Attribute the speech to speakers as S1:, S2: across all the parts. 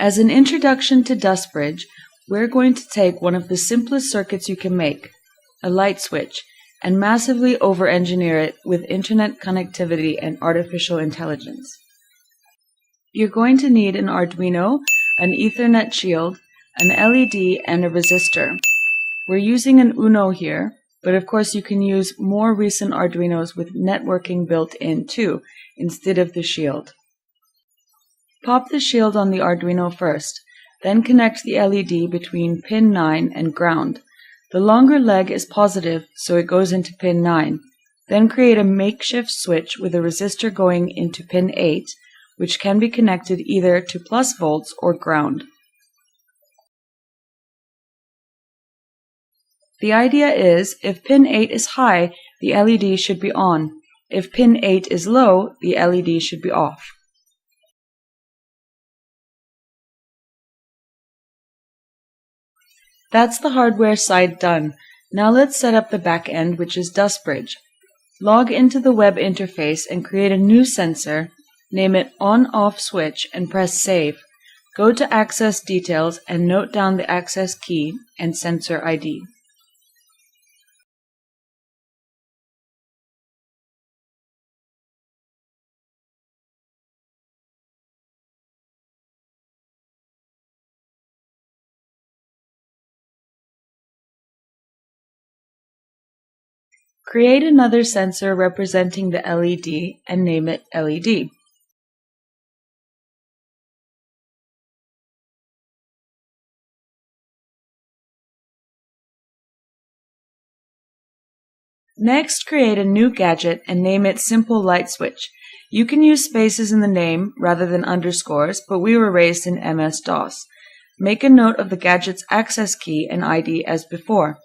S1: As an introduction to DustBridge, we're going to take one of the simplest circuits you can make, a light switch, and massively over-engineer it with internet connectivity and artificial intelligence. You're going to need an Arduino, an Ethernet shield, an LED, and a resistor. We're using an Uno here, but of course you can use more recent Arduinos with networking built in too, instead of the shield. Pop the shield on the Arduino first, then connect the LED between pin 9 and ground. The longer leg is positive, so it goes into pin 9. Then create a makeshift switch with a resistor going into pin 8, which can be connected either to plus volts or ground. The idea is, if pin 8 is high, the LED should be on. If pin 8 is low, the LED should be off. That's the hardware side done. Now let's set up the back end, which is DustBridge. Log into the web interface and create a new sensor, name it on-off switch and press save. Go to access details and note down the access key and sensor ID. Create another sensor representing the LED and name it LED. Next, create a new gadget and name it Simple Light Switch. You can use spaces in the name rather than underscores, but we were raised in MS-DOS. Make a note of the gadget's access key and ID as before.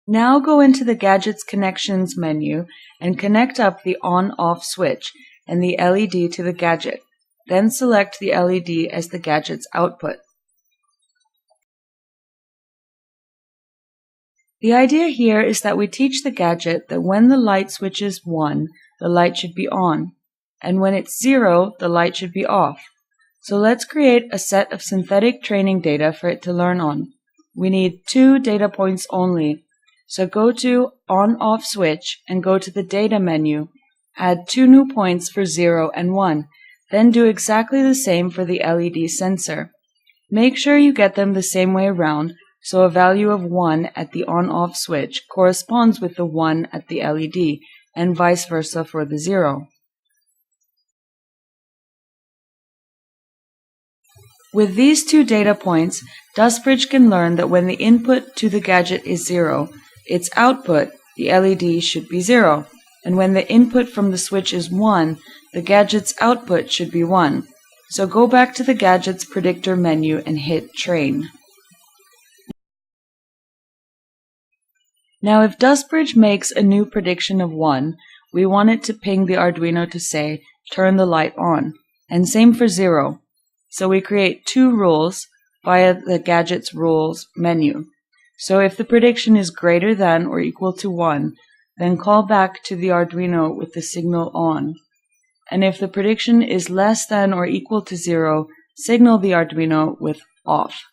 S1: Now go into the Gadget's Connections menu and connect up the on-off switch and the LED to the gadget. Then select the LED as the gadget's output. The idea here is that we teach the gadget that when the light switch is 1, the light should be on, and when it's 0, the light should be off. So let's create a set of synthetic training data for it to learn on. We need 2 data points only. So go to on-off switch and go to the data menu. Add 2 new points for 0 and 1. Then do exactly the same for the LED sensor. Make sure you get them the same way around, so a value of 1 at the on-off switch corresponds with the 1 at the LED, and vice versa for the 0. With these 2 data points, DustBridge can learn that when the input to the gadget is 0, its output, the LED, should be 0, and when the input from the switch is 1, the gadget's output should be 1. So go back to the gadget's predictor menu and hit Train. Now if DustBridge makes a new prediction of 1, we want it to ping the Arduino to say, turn the light on, and same for 0. So we create 2 rules via the Gadget's Rules menu. So if the prediction is greater than or equal to 1, then call back to the Arduino with the signal on. And if the prediction is less than or equal to 0, signal the Arduino with off.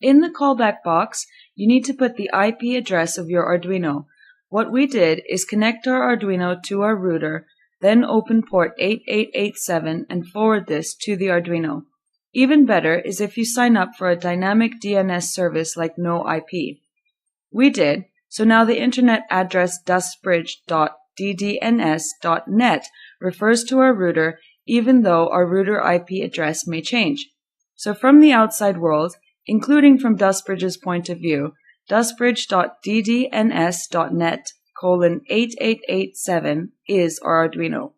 S1: In the callback box, you need to put the IP address of your Arduino. What we did is connect our Arduino to our router, then open port 8887 and forward this to the Arduino. Even better is if you sign up for a dynamic DNS service like NoIP. We did, so now the internet address dustbridge.ddns.net refers to our router even though our router IP address may change. So from the outside world, including from DustBridge's point of view, dustbridge.ddns.net:8887 is our Arduino.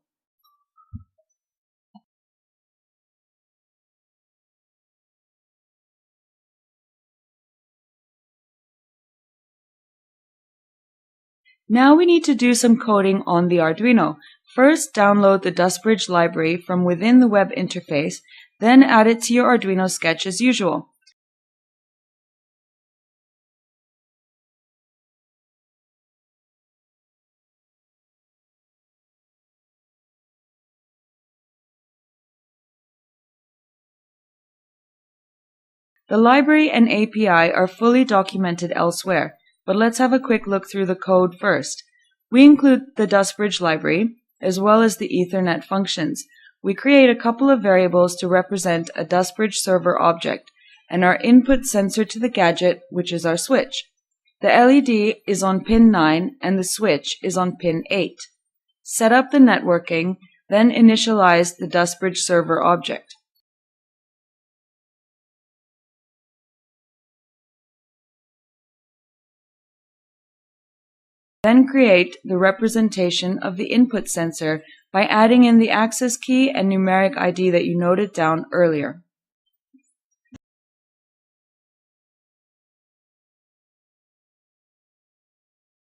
S1: Now we need to do some coding on the Arduino. First, download the DustBridge library from within the web interface, then add it to your Arduino sketch as usual. The library and API are fully documented elsewhere, but let's have a quick look through the code first. We include the Dustbridge library, as well as the Ethernet functions. We create a couple of variables to represent a Dustbridge server object, and our input sensor to the gadget, which is our switch. The LED is on pin 9 and the switch is on pin 8. Set up the networking, then initialize the Dustbridge server object. Then create the representation of the input sensor by adding in the access key and numeric ID that you noted down earlier.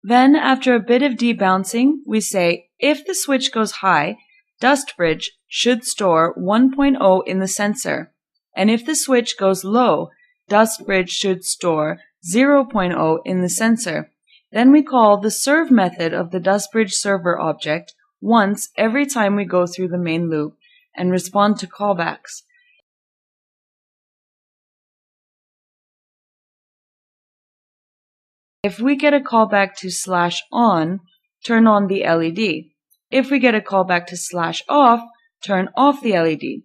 S1: Then, after a bit of debouncing, we say, if the switch goes high, Dustbridge should store 1.0 in the sensor, and if the switch goes low, Dustbridge should store 0.0 in the sensor. Then we call the serve method of the Dustbridge server object once every time we go through the main loop and respond to callbacks. If we get a callback to /on, turn on the LED. If we get a callback to /off, turn off the LED.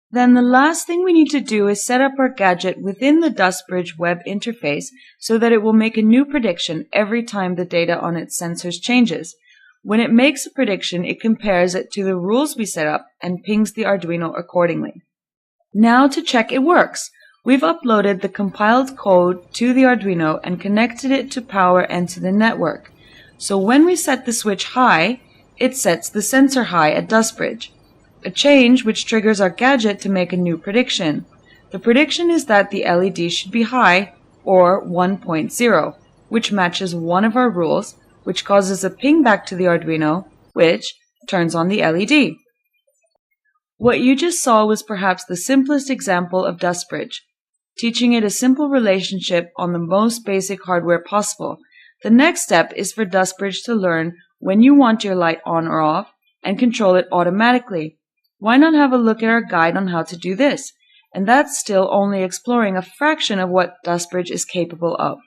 S1: Then the last thing we need to do is set up our gadget within the Dustbridge web interface so that it will make a new prediction every time the data on its sensors changes. When it makes a prediction, it compares it to the rules we set up and pings the Arduino accordingly. Now to check it works. We've uploaded the compiled code to the Arduino and connected it to power and to the network. So when we set the switch high, it sets the sensor high at Dustbridge, a change which triggers our gadget to make a new prediction. The prediction is that the LED should be high, or 1.0, which matches one of our rules, which causes a ping back to the Arduino, which turns on the LED. What you just saw was perhaps the simplest example of Dustbridge, teaching it a simple relationship on the most basic hardware possible. The next step is for Dustbridge to learn when you want your light on or off and control it automatically. Why not have a look at our guide on how to do this? And that's still only exploring a fraction of what Dustbridge is capable of.